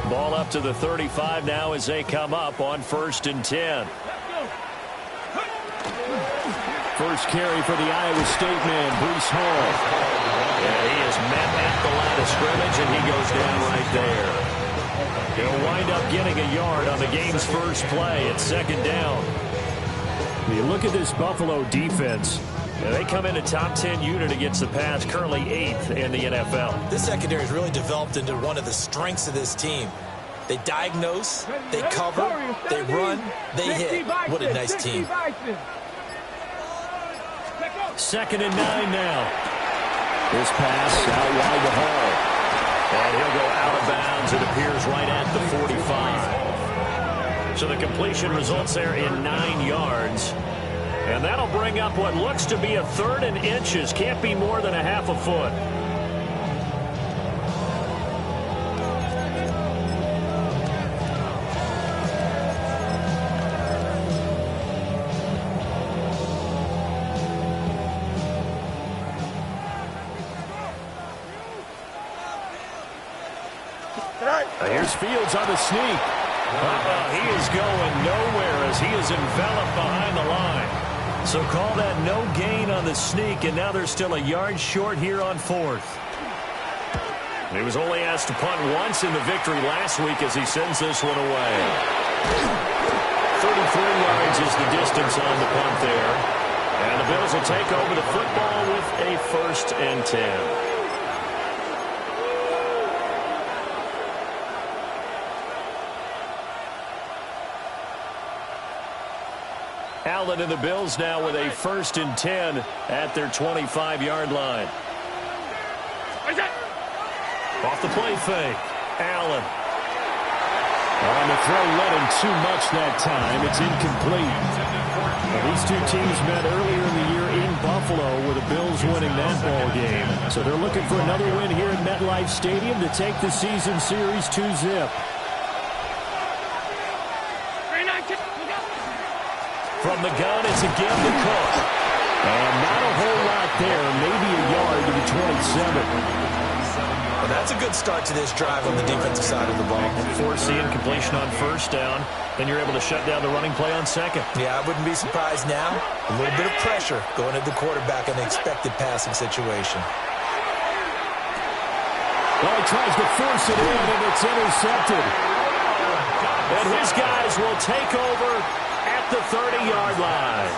Ball up to the 35 now as they come up on 1st and 10. First carry for the Iowa State man, Breece Hall. Yeah, he is met at the line of scrimmage, and he goes down right there. He'll wind up getting a yard on the game's first play at 2nd down. You look at this Buffalo defense. Yeah, they come in a top 10 unit against the pass, currently 8th in the NFL. This secondary has really developed into one of the strengths of this team. They diagnose, they cover, they run, they hit. What a nice team. 2nd and 9 now. This pass out wide to Hall. And he'll go out of bounds. It appears right at the 45. So the completion results there in 9 yards. And that'll bring up what looks to be a 3rd and inches. Can't be more than a half a foot. Here's Fields on the sneak. He is going nowhere as he is enveloped behind the line. So call that no gain on the sneak, and now they're still a yard short here on 4th. He was only asked to punt once in the victory last week as he sends this one away. 33 yards is the distance on the punt there. And the Bills will take over the football with a 1st and 10. Allen and the Bills now with a 1st and 10 at their 25-yard line. Off the play fake. Allen. On the throw, let him too much that time. It's incomplete. Well, these two teams met earlier in the year in Buffalo with the Bills winning that ball game. So they're looking for another win here at MetLife Stadium to take the season series 2-zip. From the gun, it's again to Cook. And not a whole lot there, maybe a yard to the 27. Well, that's a good start to this drive on the defensive side of the ball. Force the incompletion on 1st down, then you're able to shut down the running play on 2nd. Yeah, I wouldn't be surprised now. A little bit of pressure going at the quarterback in the expected passing situation. Well, he tries to force it in, and it's intercepted. And his guys will take over at the 30-yard line.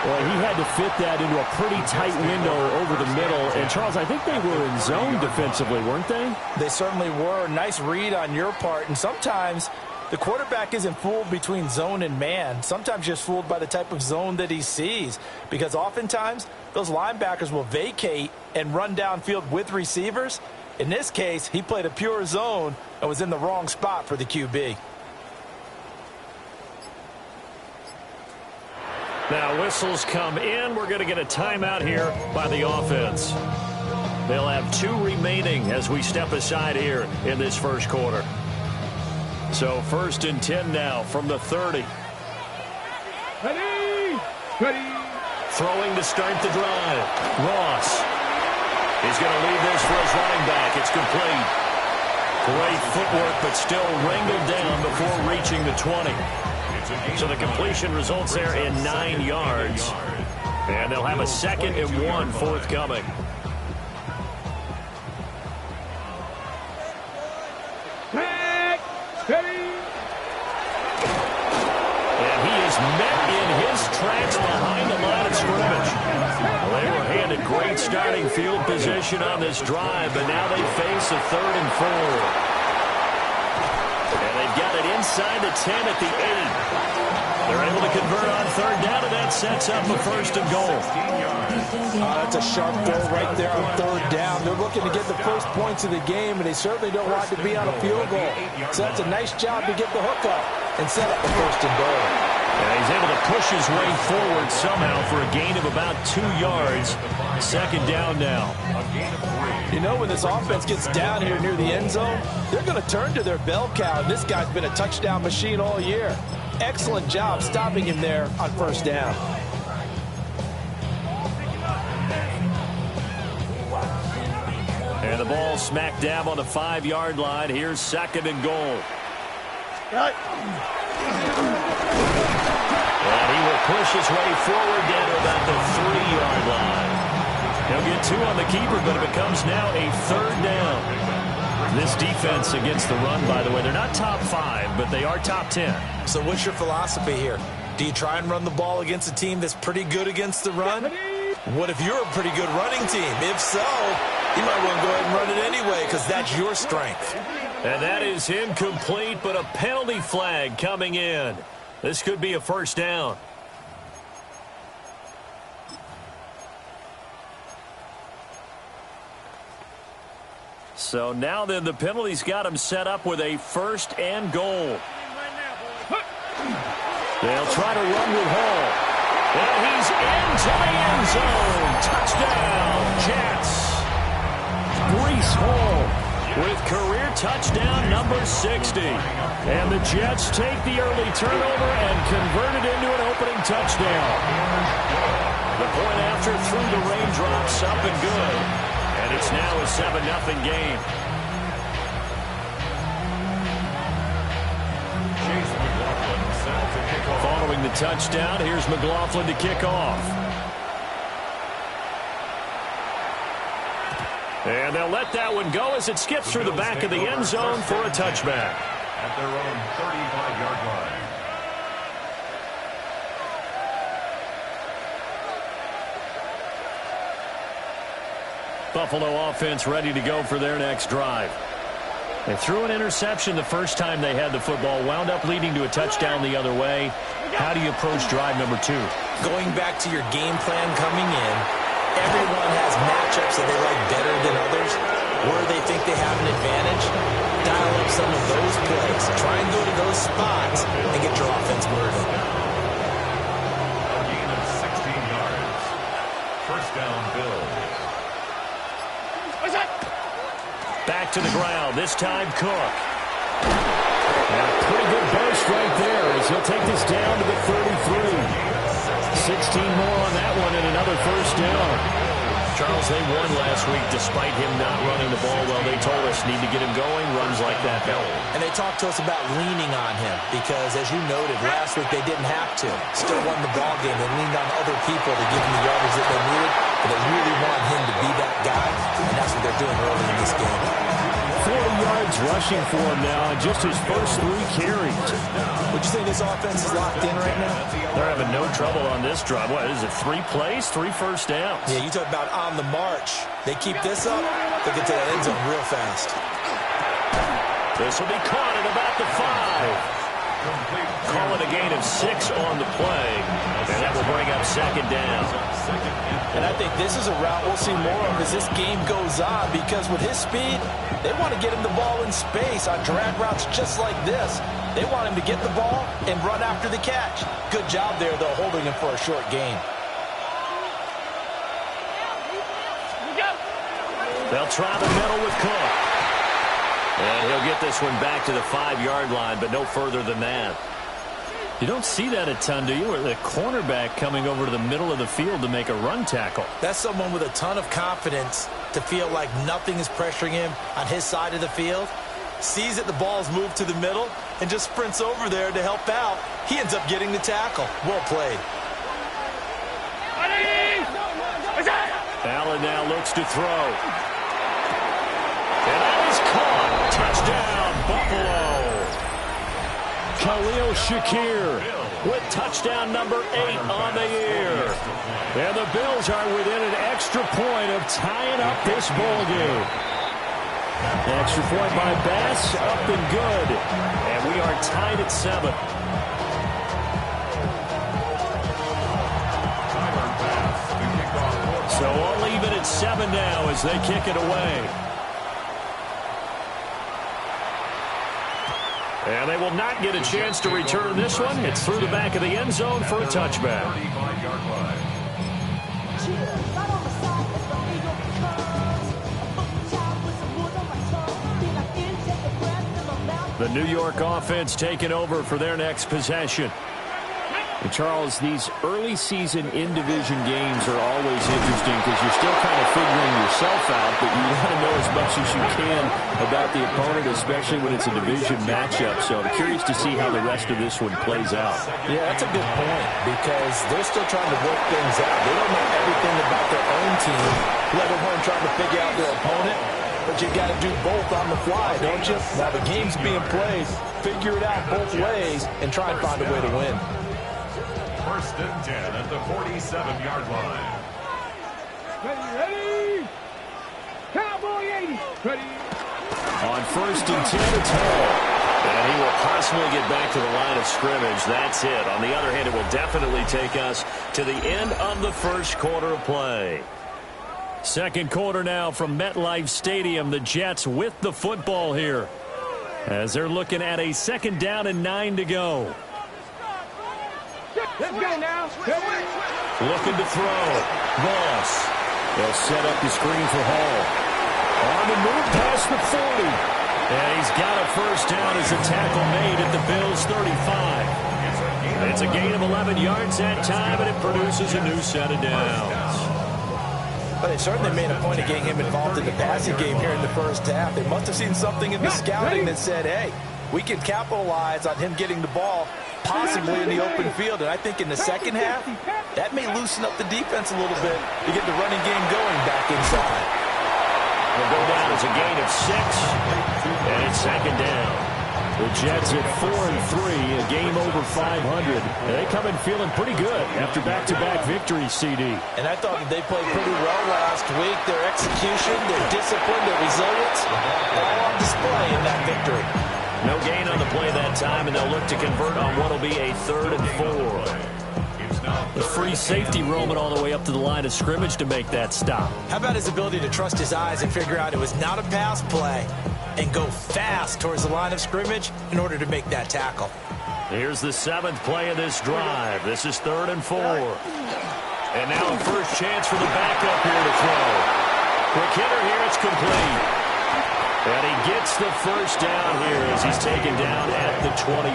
Well, he had to fit that into a pretty tight window over the middle. And, Charles, I think they were in zone defensively, weren't they? They certainly were. Nice read on your part. And sometimes the quarterback isn't fooled between zone and man. Sometimes just fooled by the type of zone that he sees. Because oftentimes those linebackers will vacate and run downfield with receivers. In this case, he played a pure zone and was in the wrong spot for the QB. Now whistles come in. We're going to get a timeout here by the offense. They'll have 2 remaining as we step aside here in this first quarter. So 1st and 10 now from the 30. Ready. Throwing to start the drive. Ross. He's going to leave this for his running back. It's complete. Great footwork, but still wrangled down before reaching the 20. So the completion results there in 9 yards. And they'll have a 2nd and 1 forthcoming. And he is met in his tracks behind the line of scrimmage. Well, they were handed great starting field position on this drive, but now they face a 3rd and 4. And they've got it inside the 10 at the 8. They're able to convert on 3rd down, and that sets up a 1st and goal. That's a sharp goal right there on 3rd down. They're looking to get the first points of the game, and they certainly don't want to be on a field goal. So that's a nice job to get the hook up and set up the 1st and goal. And he's able to push his way forward somehow for a gain of about 2 yards. 2nd down now. You know, when this offense gets down here near the end zone, they're going to turn to their bell cow, and this guy's been a touchdown machine all year. Excellent job stopping him there on first down. And the ball smack dab on the 5-yard line. Here's 2nd and goal. Right. And he will push his way forward down to about the 3-yard line. He'll get 2 on the keeper, but it becomes now a 3rd down. This defense against the run, by the way, they're not top 5, but they are top 10. So what's your philosophy here? Do you try and run the ball against a team that's pretty good against the run? What if you're a pretty good running team? If so, you might want to go ahead and run it anyway because that's your strength. And that is incomplete, but a penalty flag coming in. This could be a 1st down. So now then the penalty's got him set up with a 1st and goal. They'll try to run with Hall. And he's into the end zone. Touchdown, Jets. Breece Hall with career touchdown number 60. And the Jets take the early turnover and convert it into an opening touchdown. The point after through the raindrops, up and good. And it's now a 7-0 game. Following the touchdown, here's McLaughlin to kick off. And they'll let that one go as it skips through the back of the end zone for a touchback. At their own 35-yard line. Buffalo offense ready to go for their next drive. They threw an interception the first time they had the football, wound up leading to a touchdown the other way. How do you approach drive number 2? Going back to your game plan coming in, everyone has matchups that they like better than others. Where they think they have an advantage, dial up some of those plays. Try and go to those spots and get your offense moving. A gain of 16 yards. 1st down, Bills. Back to the ground, this time Cook. And a pretty good burst right there as he'll take this down to the 33. 16 more on that one and another 1st down. Charles, they won last week despite him not running the ball well. They told us need to get him going. Runs like that help. And they talked to us about leaning on him because, as you noted, last week they didn't have to. Still won the ball game. They leaned on other people to give him the yardage that they needed. But they really want him to be that guy, and that's what they're doing early in this game. 40 yards rushing for him now on just his first 3 carries. Would you say this offense is locked in right now? They're having no trouble on this drive. What is it, 3 plays, 3 first downs? Yeah, you talk about on the march. They keep this up, they'll get to that end zone real fast. This will be caught at about the 5. Call it a gain of 6 on the play, and that will bring up 2nd down. And I think this is a route we'll see more of as this game goes on because with his speed, they want to get him the ball in space on drag routes just like this. They want him to get the ball and run after the catch. Good job there, though, holding him for a short gain. They'll try the middle with Cook. And he'll get this one back to the 5-yard line, but no further than that. You don't see that a ton, do you? Or the cornerback coming over to the middle of the field to make a run tackle. That's someone with a ton of confidence to feel like nothing is pressuring him on his side of the field. Sees that the ball's moved to the middle and just sprints over there to help out. He ends up getting the tackle. Well played. Allen now looks to throw. And that is caught. Touchdown, Buffalo. Khalil Shakir with touchdown number 8 on the year. And the Bills are within an extra point of tying up this ball game. Extra point by Bass, up and good. And we are tied at 7. So all even at 7 now as they kick it away. And they will not get a chance to return this one. It's through the back of the end zone for a touchback. The New York offense taking over for their next possession. And Charles, these early season in-division games are always interesting because you're still kind of figuring yourself out, but you want to know as much as you can about the opponent, especially when it's a division matchup. So I'm curious to see how the rest of this one plays out. Yeah, that's a good point because they're still trying to work things out. They don't know everything about their own team, let alone trying to figure out their opponent. But you got to do both on the fly, don't you? Now the game's being played, figure it out both ways, and try and find a way to win. First and 10 at the 47-yard line. Ready? Cowboy 80. Ready? On first and 10, it's Hall. And he will possibly get back to the line of scrimmage. That's it. On the other hand, it will definitely take us to the end of the first quarter of play. Second quarter now from MetLife Stadium. The Jets with the football here as they're looking at a 2nd down and 9 to go. Let's go now. Looking to throw. Moss. They'll set up the screen for Hall. On the move past the 40. And he's got a first down as a tackle made at the Bills' 35. It's a gain of 11 yards that time, and it produces a new set of downs. But they certainly made a point of getting him involved in the passing game here in the first half. They must have seen something in the scouting that said, hey, we can capitalize on him getting the ball possibly in the open field. And I think in the second half, that may loosen up the defense a little bit to get the running game going back inside. Will go down as a gain of 6, and it's 2nd down. The Jets at 4-3, a game over 500. And they come in feeling pretty good after back-to-back victories, CD. And I thought that they played pretty well last week. Their execution, their discipline, their resilience, all on display in that victory. No gain on the play that time, and they'll look to convert on what will be a 3rd and 4. The free safety roaming all the way up to the line of scrimmage to make that stop. How about his ability to trust his eyes and figure out it was not a pass play and go fast towards the line of scrimmage in order to make that tackle. Here's the 7th play of this drive. This is 3rd and 4. And now a first chance for the backup here to throw. Quick hitter here, it's complete. And he gets the first down here as he's taken down at the 24.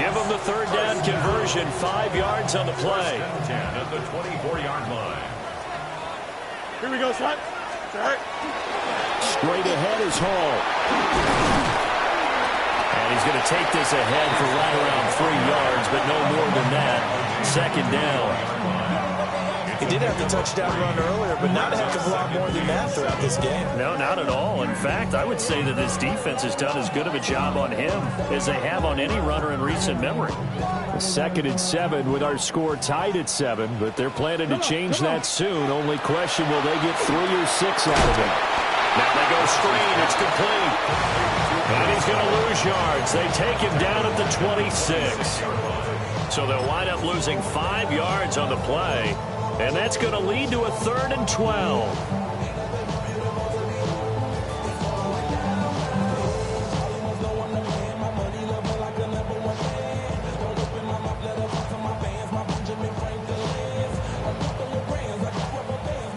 Give him the 3rd down conversion, 5 yards on the play. 10 at the 24-yard line. Here we go, son. Start. Straight ahead is Hall. And he's going to take this ahead for right around 3 yards, but no more than that. 2nd down. He did have the touchdown run earlier, but not a heck of a lot more than that throughout this game. No, not at all. In fact, I would say that this defense has done as good of a job on him as they have on any runner in recent memory. 2nd and 7 with our score tied at 7, but they're planning to change that soon. Only question, will they get 3 or 6 out of it? Now they go screen. It's complete. And he's going to lose yards. They take him down at the 26. So they'll wind up losing 5 yards on the play. And that's going to lead to a 3rd and 12.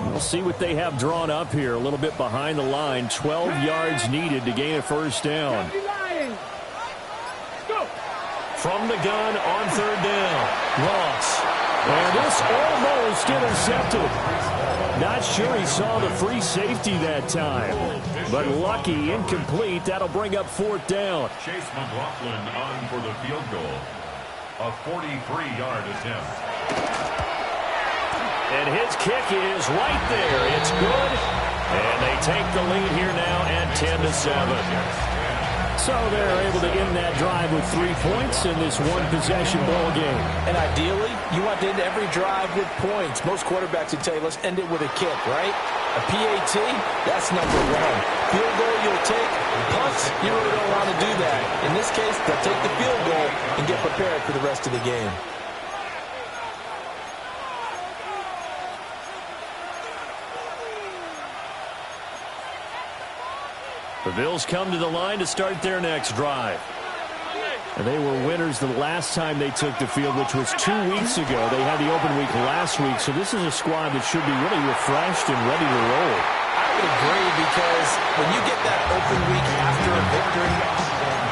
We'll see what they have drawn up here. A little bit behind the line. 12 yards needed to gain a first down. From the gun on 3rd down. Ross. And this almost intercepted. Not sure he saw the free safety that time. But lucky, incomplete. That'll bring up 4th down. Chase McLaughlin on for the field goal. A 43-yard attempt. And his kick is right there. It's good. And they take the lead here now at 10-7. So they're able to end that drive with 3 points in this one-possession ball game. And ideally, you want to end every drive with points. Most quarterbacks would tell you, let's end it with a kick, right? A PAT, that's number 1. Field goal you'll take. Punts, you really don't want to do that. In this case, they'll take the field goal and get prepared for the rest of the game. The Bills come to the line to start their next drive. And they were winners the last time they took the field, which was 2 weeks ago. They had the open week last week, so this is a squad that should be really refreshed and ready to roll. I would agree, because when you get that open week after a victory,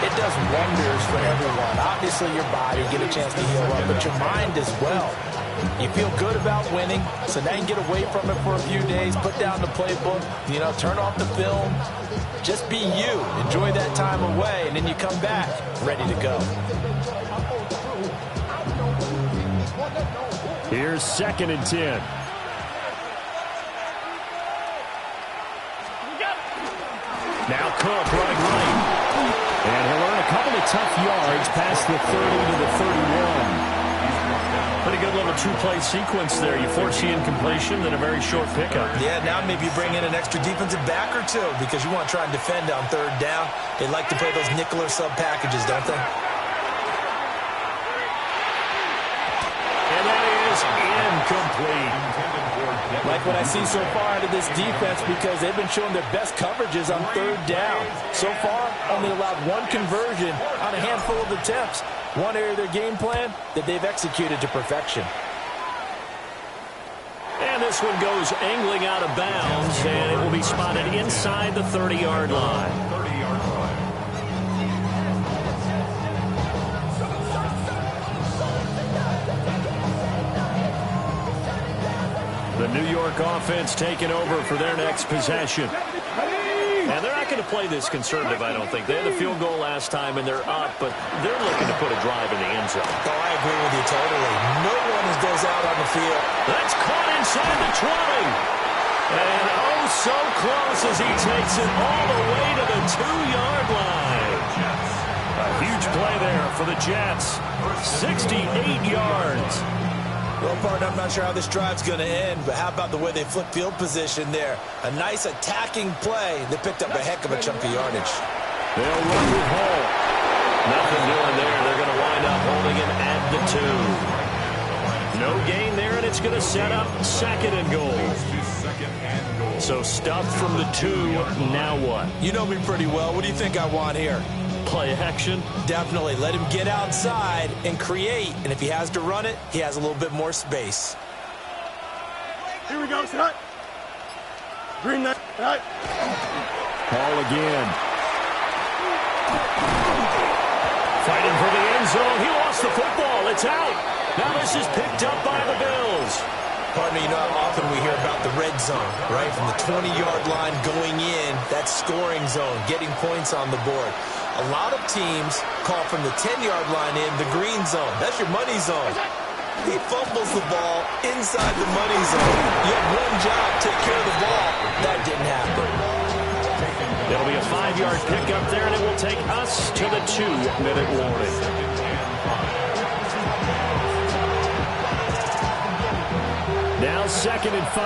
it does wonders for everyone. Obviously, your body, get a chance to heal up, but your mind as well. You feel good about winning, so now you get away from it for a few days, put down the playbook, turn off the film. Just be you. Enjoy that time away, and then you come back ready to go. Here's 2nd and 10. Now Cook running right. And he'll earn a couple of tough yards past the 30 to the 31. Pretty good little two-play sequence there. You force the incompletion, then a very short pickup. Yeah, now maybe you bring in an extra defensive back or two, because you want to try and defend on 3rd down. They like to play those nickel or sub packages, don't they? And that is incomplete. Like what I see so far out of this defense, because they've been showing their best coverages on 3rd down. So far, only allowed 1 conversion on a handful of attempts. One area of their game plan that they've executed to perfection. And this one goes angling out of bounds, and it will be spotted inside the 30-yard line. 30-yard line. The New York offense taking over for their next possession. And they're not going to play this conservative, I don't think. They had a field goal last time, and they're up, but they're looking to put a drive in the end zone. Oh, I agree with you totally. No one goes out on the field. That's caught inside the 20. And oh, so close as he takes it all the way to the 2-yard line. A huge play there for the Jets. 68 yards. Well, partner, I'm not sure how this drive's going to end, but how about the way they flip field position there? A nice attacking play. They picked up a heck of a chunk of yardage. They'll run with Hall. Nothing doing there. They're going to wind up holding him at the 2. No gain there, and it's going to set up 2nd and goal. So stuffed from the 2. Now what? You know me pretty well. What do you think I want here? Play action? Definitely. Let him get outside and create. And if he has to run it, he has a little bit more space. Here we go, set. Green light. Ball again. Fighting for the end zone. He lost the football. It's out. Now this is picked up by the Bills. Partner, you know how often we hear about the red zone, right? From the 20-yard line going in, that scoring zone, getting points on the board. A lot of teams call from the 10-yard line in the green zone. That's your money zone. He fumbles the ball inside the money zone. You have one job, take care of the ball. That didn't happen. It'll be a 5-yard pickup there, and it will take us to the 2-minute warning. Now 2nd and 5.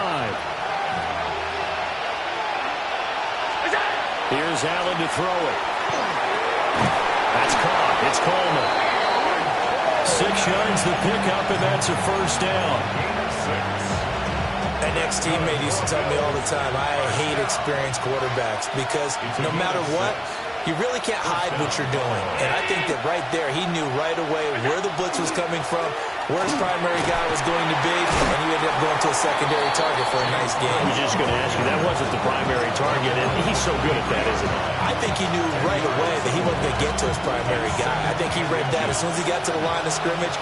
Here's Allen to throw it. That's caught. It's Coleman. 6 yards the pickup, and that's a 1st down. An ex-teammate used to tell me all the time, I hate experienced quarterbacks, because no matter what, you really can't hide what you're doing. And I think that right there, he knew right away where the blitz was coming from, where his primary guy was going to be, and he ended up going to a secondary target for a nice game. I was just going to ask you, that wasn't the primary target, and he's so good at that, isn't he? I think he knew right away that he wasn't going to get to his primary guy. I think he read that as soon as he got to the line of scrimmage,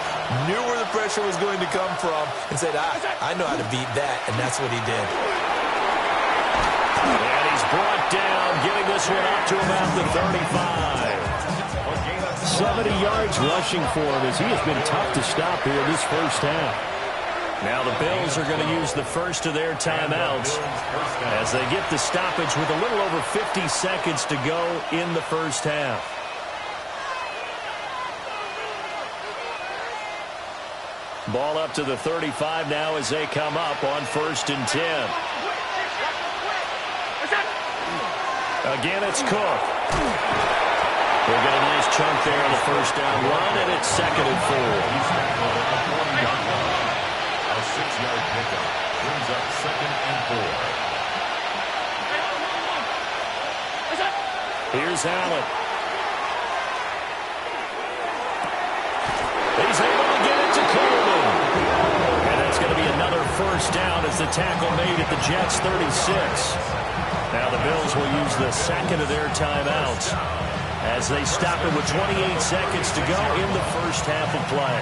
knew where the pressure was going to come from, and said, I know how to beat that, and that's what he did. And he's brought down, getting this one up to about the 35. 70 yards rushing for him, as he has been tough to stop here this first half. Now the Bills are going to use the first of their timeouts as they get the stoppage with a little over 50 seconds to go in the first half. Ball up to the 35 now as they come up on 1st and 10. Again, it's Cook. We'll get a nice chunk there on the 1st down run, and it's 2nd and 4. A 6-yard pickup brings up 2nd and 4. Here's Allen. He's able to get it to Coleman. And that's going to be another 1st down as the tackle made at the Jets' 36. Now the Bills will use the second of their timeouts as they stop it with 28 seconds to go in the first half of play.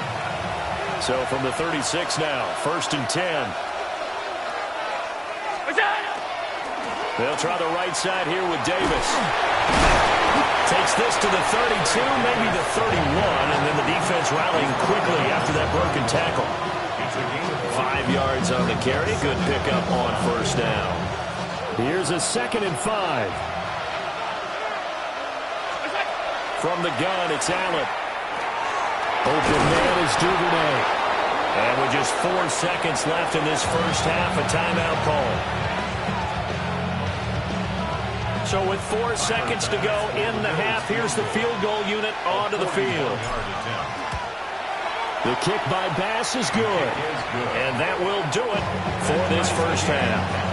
So from the 36 now, 1st and 10. They'll try the right side here with Davis. Takes this to the 32, maybe the 31, and then the defense rallying quickly after that broken tackle. 5 yards on the carry. Good pickup on 1st down. Here's a 2nd and 5. From the gun, it's Allen. Open man is Duvernay. And with just 4 seconds left in this first half, a timeout call. So with 4 seconds to go in the half, here's the field goal unit onto the field. The kick by Bass is good. And that will do it for this first half.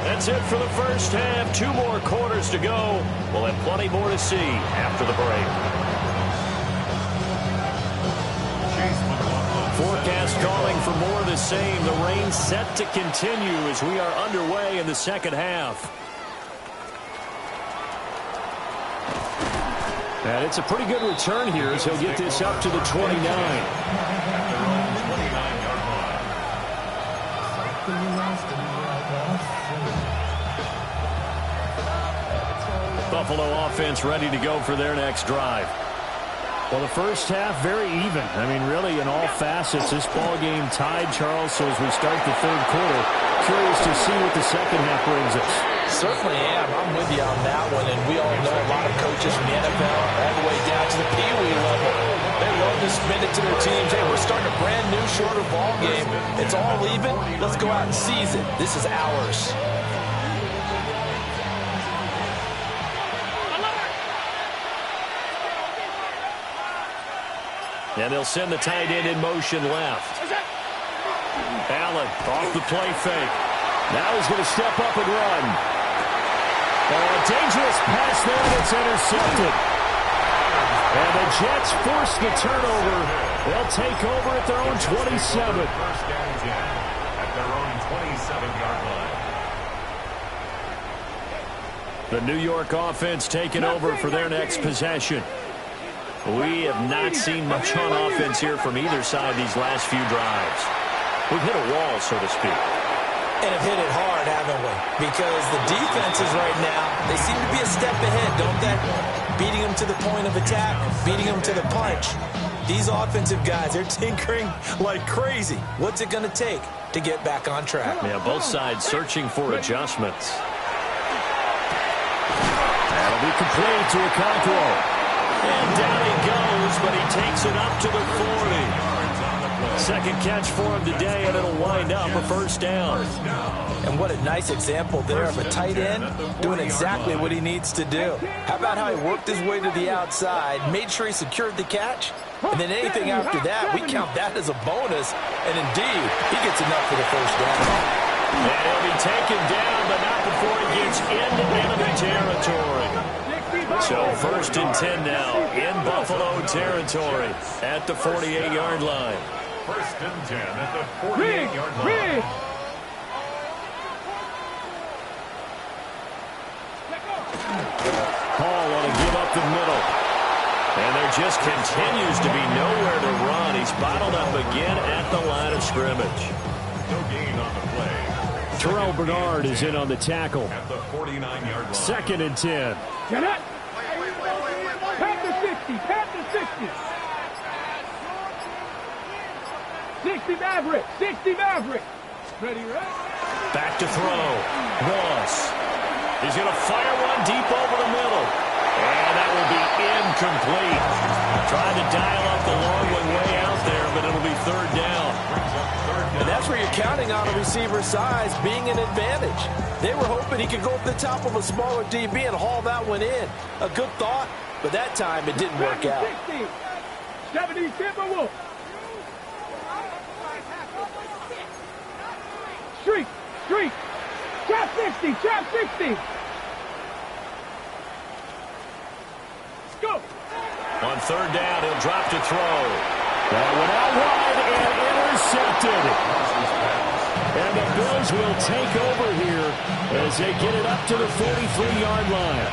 That's it for the first half. 2 more quarters to go. We'll have plenty more to see after the break. Forecast calling for more of the same. The rain set to continue as we are underway in the second half. And it's a pretty good return here as he'll get this up to the 29. Buffalo offense ready to go for their next drive. Well, the first half, very even. I mean, really, in all facets, this ball game tied, Charles. So as we start the third quarter, curious to see what the second half brings us. Certainly am. I'm with you on that one. And we all know a lot of coaches from the NFL all the way down to the Pee Wee level. They love to spin it to their teams. Hey, we're starting a brand new, shorter ball game. It's all even. Let's go out and seize it. This is ours. And they'll send the tight end in motion left. Allen off the play fake. Now he's going to step up and run. Oh, a dangerous pass there, and it's intercepted. And the Jets force the turnover. They'll take over at their own 27. First down 10 at their own 27-yard line. The New York offense taking over for their next possession. We have not seen much on offense here from either side these last few drives. We've hit a wall, so to speak. And have hit it hard, haven't we? Because the defenses right now, they seem to be a step ahead, don't they? Beating them to the point of attack, beating them to the punch. These offensive guys, they're tinkering like crazy. What's it going to take to get back on track? Yeah, both sides searching for adjustments. That'll be complete to Okonkwo. And down he goes, but he takes it up to the 40. Second catch for him today, and it'll wind up a first down. And what a nice example there of a tight end doing exactly what he needs to do. How about how he worked his way to the outside, made sure he secured the catch, and then anything after that, we count that as a bonus. And indeed, he gets enough for the first down. And he'll be taken down, but not before he gets into enemy territory. So 1st and 10 now in Buffalo territory at the 48-yard line. 1st and 10 at the 48-yard line. Hall want to give up the middle. And there just continues to be nowhere to run. He's bottled up again at the line of scrimmage. No gain on the play. Terrell Bernard is in on the tackle. At the 49-yard line. 2nd and 10. Get it. Pat the 60. Pat the 60. 60 Maverick. 60 Maverick. Ready, right? Back to throw. Ross. He's going to fire one deep over the middle. And that will be incomplete. Tried to dial up the long one way out there, but it'll be 3rd down. And that's where you're counting on a receiver's size being an advantage. They were hoping he could go up the top of a smaller DB and haul that one in. A good thought, but that time it didn't work out. 70 Timberwolf. Streak. Streak. Trap 60. Trap 60. Go. On 3rd down, he'll drop to throw. That went out wide and intercepted. And the Bills will take over here as they get it up to the 43-yard line.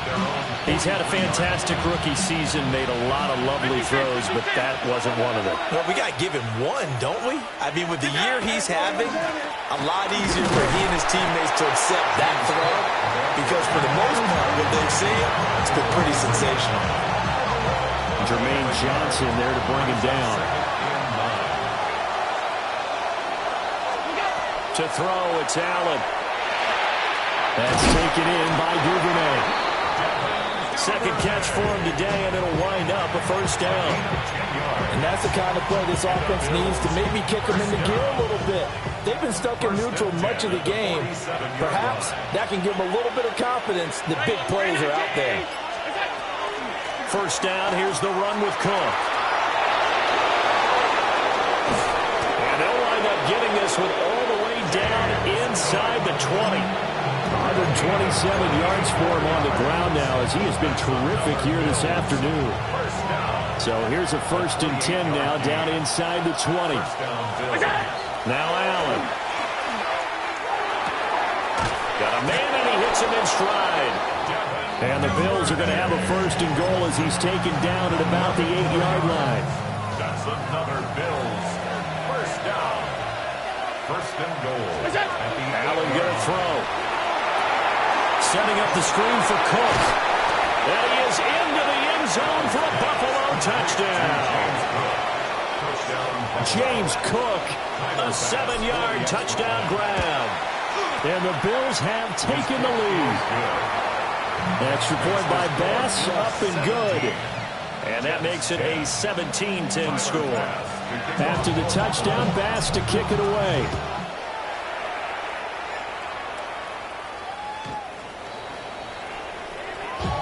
He's had a fantastic rookie season, made a lot of lovely throws, but that wasn't one of them. Well, we got to give him one, don't we? I mean, with the year he's having, a lot easier for he and his teammates to accept that throw because for the most part, what they've seen, it's been pretty sensational. Jermaine Johnson there to bring him down. To throw, it's Allen. That's taken in by Duvernay. Second catch for him today, and it'll wind up a first down. And that's the kind of play this offense needs to maybe kick them into gear a little bit. They've been stuck in neutral much of the game. Perhaps that can give them a little bit of confidence that big plays are out there. First down, here's the run with Cook. And they'll wind up getting this one all the way down inside the 20. 127 yards for him on the ground now as he has been terrific here this afternoon. So here's a 1st and 10 now down inside the 20. Now Allen. Got a man and he hits him in stride. And the Bills are going to have a 1st and goal as he's taken down at about the 8-yard line. That's another Bills first down. 1st and goal. Allen going to throw. Setting up the screen for Cook. And he is into the end zone for a Buffalo touchdown. James Cook. A 7-yard touchdown grab. And the Bills have taken the lead. Extra point by Bass, up and good. And that makes it a 17-10 score. After the touchdown, Bass to kick it away.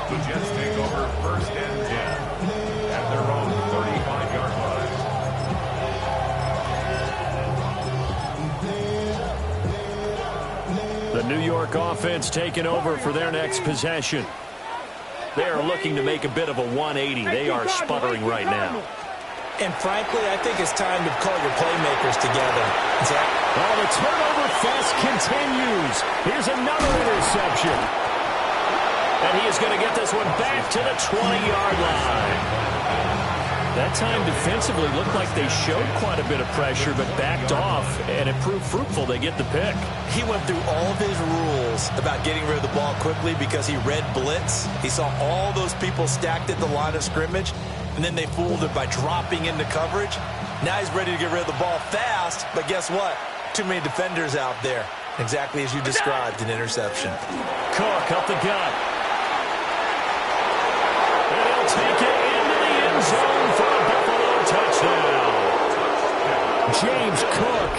The Jets take over 1st and 10 at their own 35-yard line. The New York offense taking over for their next possession. They are looking to make a bit of a 180. They are sputtering right now. And frankly, I think it's time to call your playmakers together. Oh, the turnover fest continues. Here's another interception. And he is going to get this one back to the 20-yard line. That time defensively looked like they showed quite a bit of pressure, but backed off, and it proved fruitful. They get the pick. He went through all of his rules about getting rid of the ball quickly because he read blitz. He saw all those people stacked at the line of scrimmage, and then they fooled it by dropping into coverage. Now he's ready to get rid of the ball fast, but guess what? Too many defenders out there. Exactly as you described, an interception. Cook up the gut. And he'll take it into the end zone for a Buffalo touchdown. James Cook,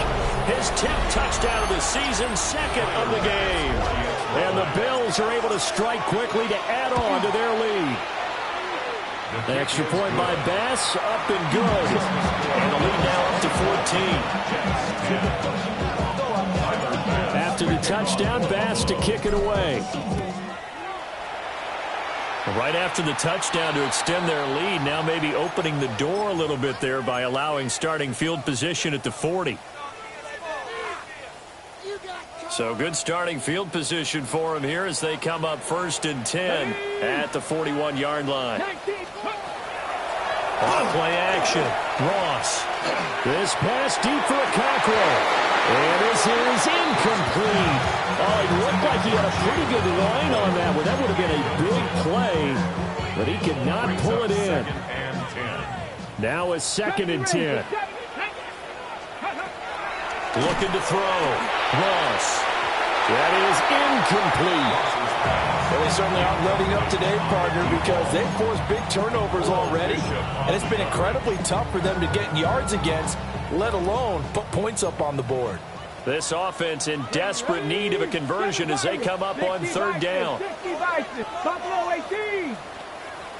his 10th touchdown of the season, second of the game. And the Bills are able to strike quickly to add on to their lead. The extra point by Bass, up and good. And the lead now up to 14. After the touchdown, Bass to kick it away. Right after the touchdown to extend their lead, now maybe opening the door a little bit there by allowing starting field position at the 40. So good starting field position for them here as they come up 1st and 10 at the 41-yard line. On play action, Ross. This pass deep for a Cockrell. And this is incomplete. Oh, it looked like he had a pretty good line on that one. That would have been a big play, but he could not pull it in. Now a 2nd and 10. Looking to throw. Ross. That is incomplete. Well, they certainly aren't letting up today, partner, because they've forced big turnovers already, and it's been incredibly tough for them to get yards against, let alone put points up on the board. This offense in desperate need of a conversion as they come up on 3rd down. Buffalo 18.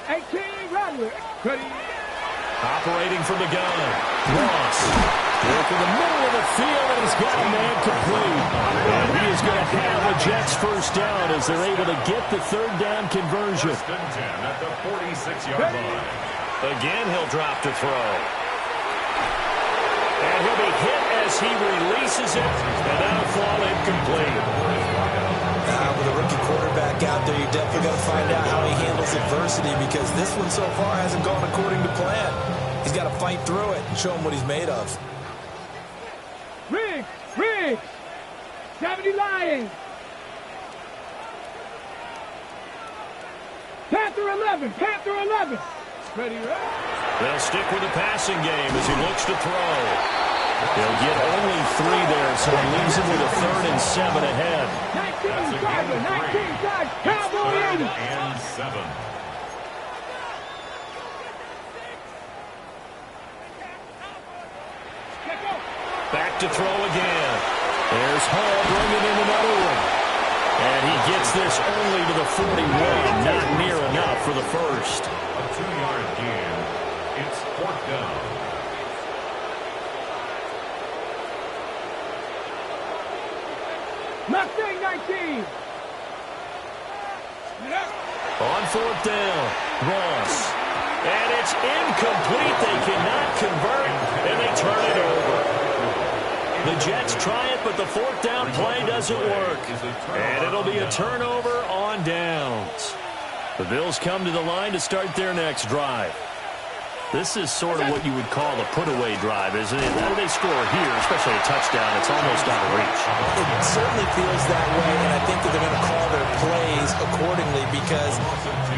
18, Rattler. Operating from the gun. Ross. Working the middle of the field, and he's got a man complete. And he is going to have a Jets first down as they're able to get the 3rd down conversion. At the 46-yard line. Again, he'll drop to throw. And he'll be hit as as he releases it, and that'll fall incomplete. With a rookie quarterback out there, you definitely got to find out how he handles adversity, because this one so far hasn't gone according to plan. He's got to fight through it and show him what he's made of. Riggs! 70 Lions! Panther 11! Ready, right? They'll stick with the passing game as he looks to throw. He'll get only 3 there, so he leaves him with a 3rd and 7 ahead. 19 side, Cowboy 80. And 7. Back to throw again. There's Hall bringing in another one. And he gets this only to the 41, not near enough for the first. A 2-yard gain. It's 4th down. Mustang 19. On 4th down, Ross. And it's incomplete. They cannot convert, and they turn it over. The Jets try it, but the 4th down play doesn't work. And it'll be a turnover on downs. The Bills come to the line to start their next drive. This is sort of what you would call a put-away drive, isn't it? How do they score here, especially a touchdown? It's almost out of reach. It certainly feels that way, and I think that they're going to call their plays accordingly, because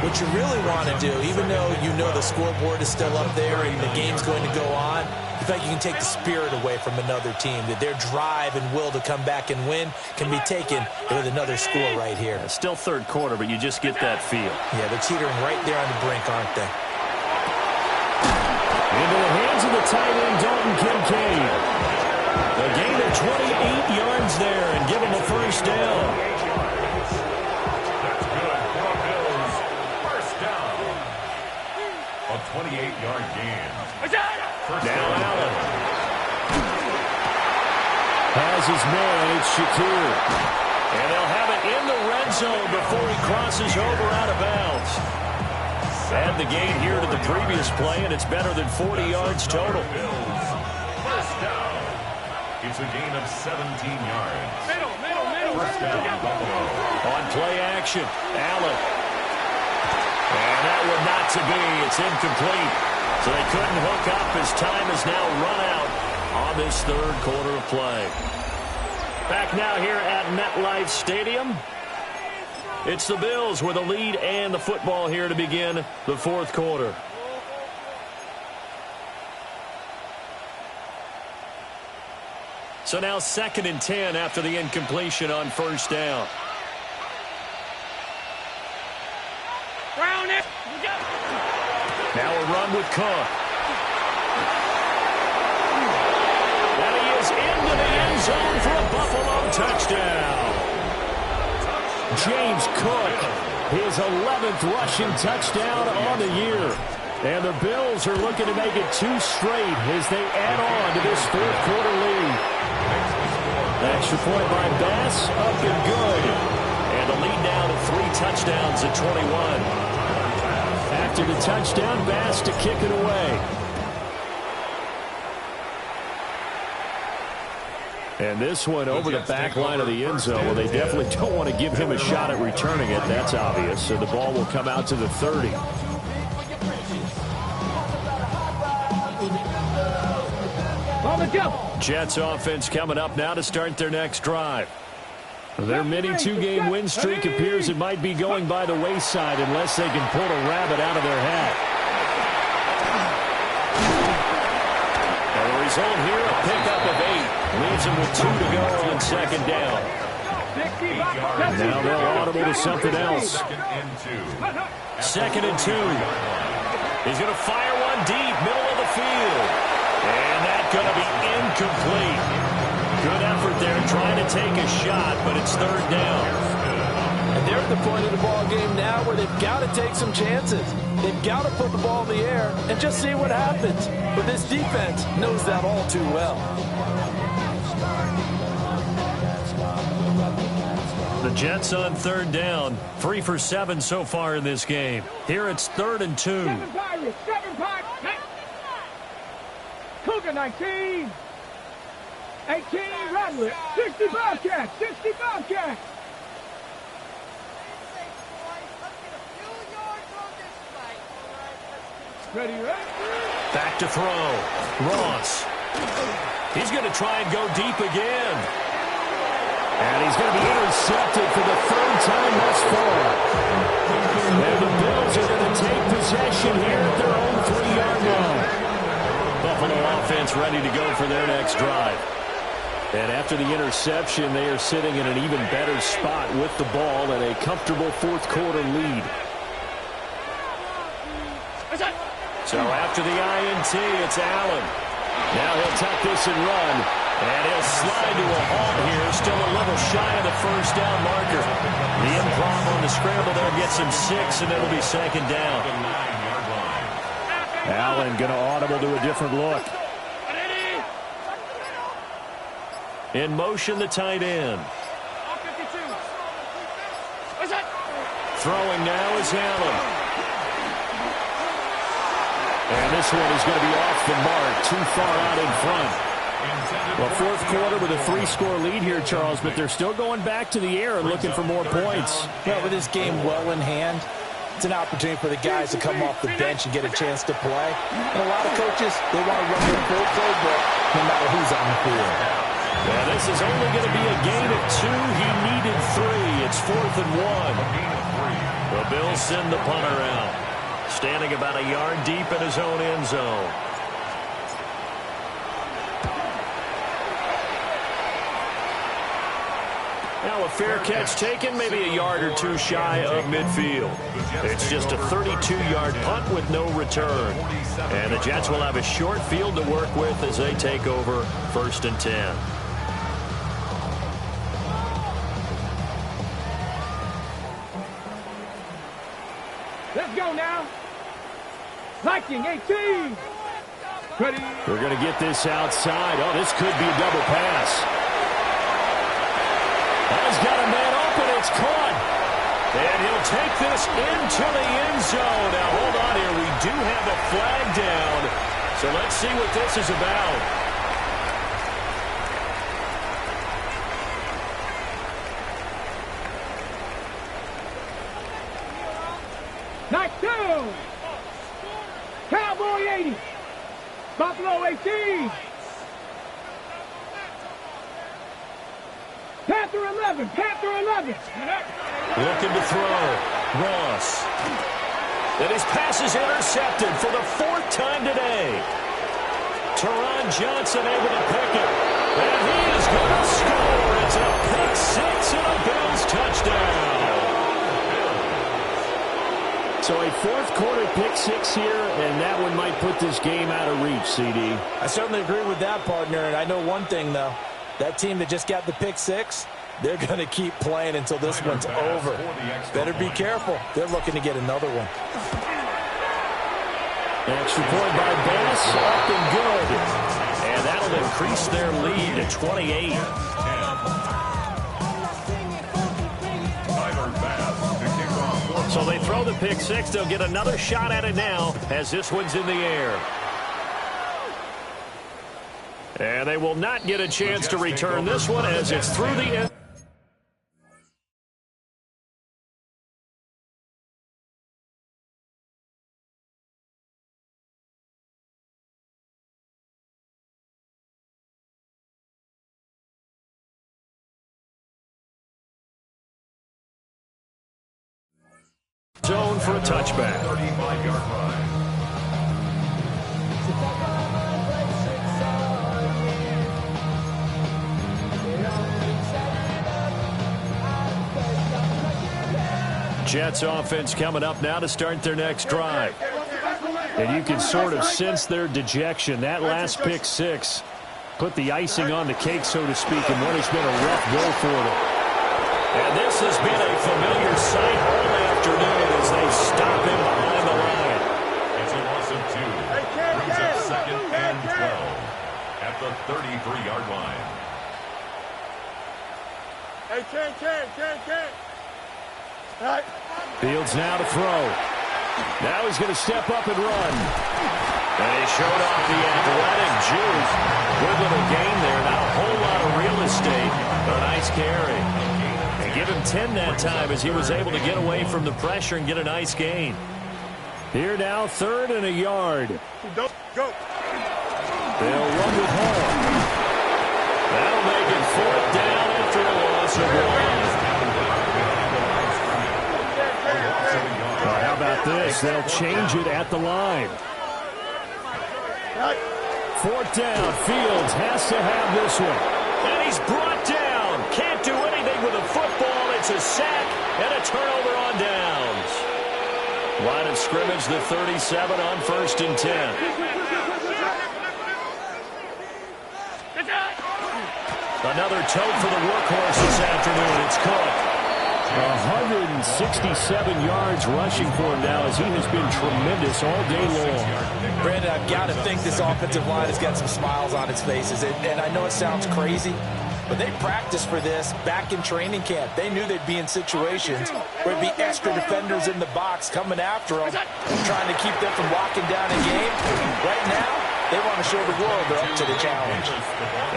what you really want to do, even though you know the scoreboard is still up there and the game's going to go on, you feel like you can take the spirit away from another team, that their drive and will to come back and win can be taken with another score right here. It's still 3rd quarter, but you just get that feel. Yeah, they're teetering right there on the brink, aren't they? Into the hands of the tight end, Dalton Kincaid. A gain of 28 yards there and give him a 1st down. That's good for the Bills. 1st down. A 28-yard gain. Now Allen. Has his man, it's Shakir. And they'll have it in the red zone before he crosses over out of bounds. Add the gain here to the previous play, and it's better than 40 yards total. Bills. 1st down. It's a gain of 17 yards. Middle. 1st down, Buffalo. On play action, Allen. And that one not to be. It's incomplete. So they couldn't hook up as time has now run out on this 3rd quarter of play. Back now here at MetLife Stadium. It's the Bills with a lead and the football here to begin the 4th quarter. So now 2nd and 10 after the incompletion on 1st down. Now a run with Cook. And he is into the end zone for a Buffalo touchdown. James Cook, his 11th rushing touchdown on the year. And the Bills are looking to make it 2 straight as they add on to this 4th quarter lead. Extra point by Bass, up and good. And the lead now to 3 touchdowns at 21. After the touchdown, Bass to kick it away. And this one over the back line of the end zone. Well, they definitely don't want to give him a shot at returning it. That's obvious. So the ball will come out to the 30. Jets offense coming up now to start their next drive. Their mini 2-game win streak appears it might be going by the wayside unless they can pull a rabbit out of their hat. And the result here, a pickup of 8. Leaves them with 2 to go on 2nd down. Now they'll audible to something else. 2nd and 2. He's going to fire one deep, middle of the field. And that's going to be incomplete. Good effort there trying to take a shot, but it's 3rd down. And they're at the point of the ball game now where they've got to take some chances. They've got to put the ball in the air and just see what happens. But this defense knows that all too well. The Jets on 3rd down, 3 for 7 so far in this game. Here it's 3rd and 2. 7 Pirates. Cougar 19. 18, rattle it. 60 Bobcats, 60 Bobcats. Ready, ready? Back to throw. Ross. He's going to try and go deep again. And he's going to be intercepted for the third time thus far. And the Bills are going to take possession here at their own 3-yard line. Buffalo offense ready to go for their next drive. And after the interception, they are sitting in an even better spot with the ball at a comfortable fourth-quarter lead. So after the INT, it's Allen. Now he'll tuck this and run. And he'll slide to a halt here. Still a little shy of the first down marker. The improv on the scramble there gets him 6, and it'll be second down. Allen going to audible to a different look. In motion, the tight end. Throwing now is Allen. And this one is going to be off the mark, too far out in front. Well, fourth quarter with a 3-score lead here, Charles, but they're still going back to the air and looking for more points. Well, with this game well in hand, it's an opportunity for the guys to come off the bench and get a chance to play. And a lot of coaches, they want to run their full playbook no matter who's on the field. Yeah, this is only going to be a gain of 2. He needed 3. It's 4th and 1. The Bills send the punter out. Standing about a yard deep in his own end zone. Now a fair catch taken, maybe a yard or 2 shy of midfield. It's just a 32-yard punt with no return. And the Jets will have a short field to work with as they take over 1st and 10. Let's go now. Liking 18. Ready. We're going to get this outside. Oh, this could be a double pass. Has got a man open. It's caught. And he'll take this into the end zone. Now, hold on here. We do have a flag down. So let's see what this is about. Knockdown. Cowboy 80. Buffalo 18. Panther 11. Panther 11. Looking to throw. Ross. And his pass is intercepted for the 4th time today. Teron Johnson able to pick it. And he is going to score. It's a pick 6 and a Bills touchdown. So a fourth-quarter pick-6 here, and that one might put this game out of reach, CD. I certainly agree with that, partner, and I know one thing, though. That team that just got the pick-6, they're going to keep playing until this one's over. Better be careful. They're looking to get another one. Extra point by Bass, up and good. And that'll increase their lead to 28. So they throw the pick 6. They'll get another shot at it now as this one's in the air. And they will not get a chance to return this one as it's through the end. Zone for a touchback. 35-yard line. Jets offense coming up now to start their next drive. And you can sort of sense their dejection. That last pick-6 put the icing on the cake, so to speak, in what has been a rough go for them. And this has been a familiar sight all afternoon as they stop him behind the line. It's a loss of 2. Brings up 2nd and 12 at the 33-yard line. Hey, Ken. All right. Fields now to throw. Now he's going to step up and run. And he showed off the athletic juke. Good little game there. Not a whole nice carry. And give him 10 that time as he was able to get away from the pressure and get a nice gain. Here now, 3rd and a yard. Go. They'll run with Hall. That'll make it 4th down after a loss of 1. How about this? They'll change it at the line. 4th down. Fields has to have this one. And he's brought down. Can't do anything with a football. It's a sack and a turnover on downs. Line of scrimmage, the 37 on 1st and 10. Another tote for the workhorse this afternoon. It's Cook. 167 yards rushing for him now as he has been tremendous all day long. Brandon, I've got to think this offensive line has got some smiles on its faces. And I know it sounds crazy, but they practiced for this back in training camp. They knew they'd be in situations where there'd be extra defenders in the box coming after them, trying to keep them from locking down a game. Right now, they want to show the world they're up to the challenge.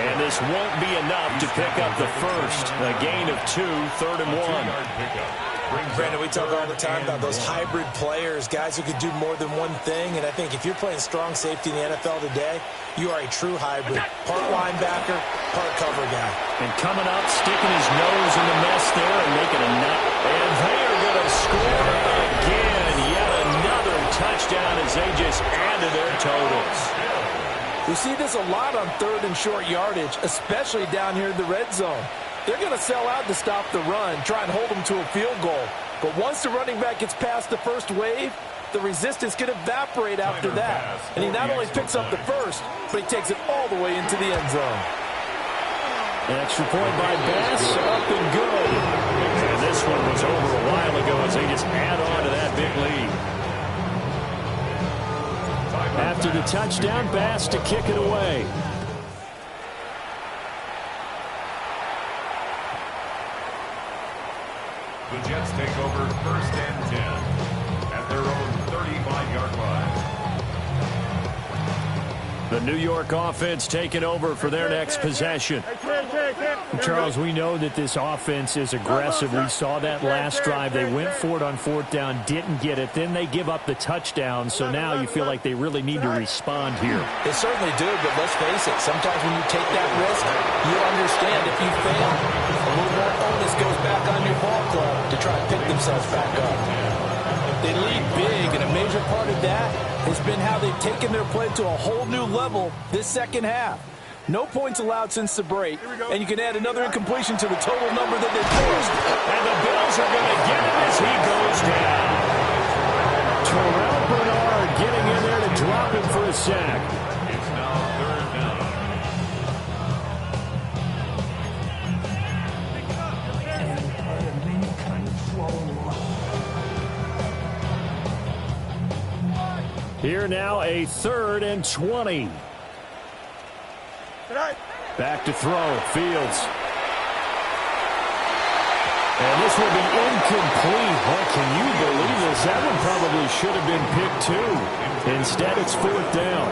And this won't be enough to pick up the first. A gain of 2, 3rd and 1. Brandon, we talk all the time about those hybrid players, guys who could do more than one thing. And I think if you're playing strong safety in the NFL today, you are a true hybrid. Part linebacker, part cover guy. And coming up, sticking his nose in the mess there and making a nut. And they are going to score again. Yet another touchdown as they just add to their totals. We see this a lot on 3rd and short yardage, especially down here in the red zone. They're going to sell out to stop the run, try and hold them to a field goal. But once the running back gets past the first wave, the resistance can evaporate after that. And he not only picks up the first, but he takes it all the way into the end zone. An extra point by Bass, up and good. And this one was over a while ago as they just add on to that big lead. After the touchdown, Bass to kick it away. The Jets take over 1st and 10 at their own 35-yard line. The New York offense taking over for their next possession. Charles, we know that this offense is aggressive. We saw that last drive. They went for it on 4th down, didn't get it. Then they give up the touchdown. So now you feel like they really need to respond here. They certainly do, but let's face it. Sometimes when you take that risk, you understand if you fail, a little more onus goes back on your ball club to try and pick themselves back up. They lead big, and a major part of that has been how they've taken their play to a whole new level this second half. No points allowed since the break, and you can add another incompletion to the total number that they forced. And the Bills are going to get him as he goes down. Terrell Bernard getting in there to drop him for a sack. It's now 3rd down. Here now, a 3rd and 20. Back to throw, Fields. And this will be incomplete. What, can you believe this? That one probably should have been picked too. Instead, it's 4th down.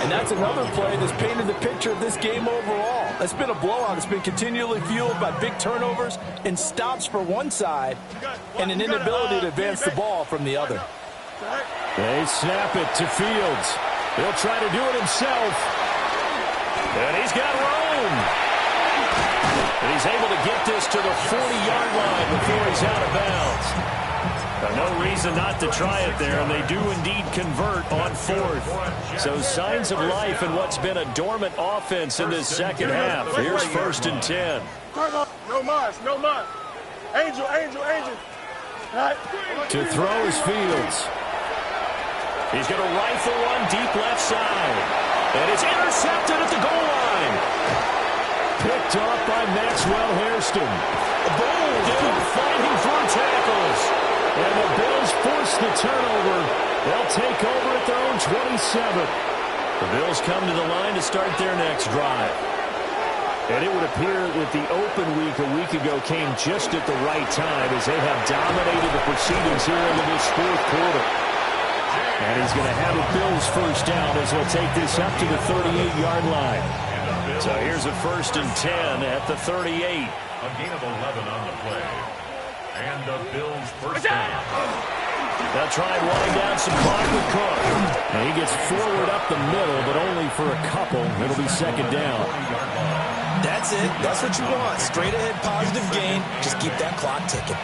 And that's another play that's painted the picture of this game overall. It's been a blowout. It's been continually fueled by big turnovers and stops for one side and an inability to advance the ball from the other. They snap it to Fields. He'll try to do it himself. And he's got room. And he's able to get this to the 40-yard line before he's out of bounds. No reason not to try it there, and they do indeed convert on 4th. So signs of life in what's been a dormant offense in this second half. Here's 1st and 10. No mas, no mas. Angel. To throw is Fields. He's going to rifle one deep left side. And it's intercepted at the goal line. Picked off by Maxwell Hairston. Bold fighting for tackles. And the Bills force the turnover. They'll take over at their own 27. The Bills come to the line to start their next drive. And it would appear that the open week a week ago came just at the right time as they have dominated the proceedings here into this 4th quarter. And he's going to have a Bills first down as he'll take this up to the 38-yard line. So here's a 1st and 10 at the 38. A gain of 11 on the play. And the Bills first down. They'll try and wind down some clock with Cook. And he gets forward up the middle, but only for a couple. It'll be 2nd down. That's it. That's what you want. Straight ahead positive gain. Just keep that clock ticking.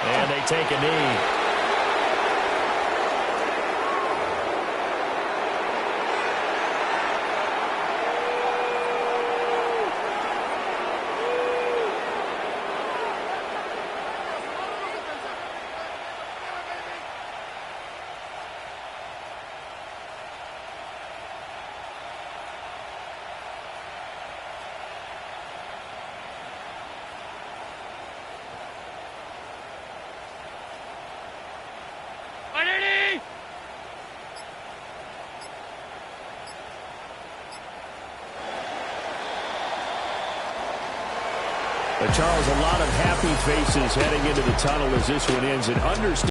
And they take a knee. But Charles, a lot of happy faces heading into the tunnel as this one ends. And understand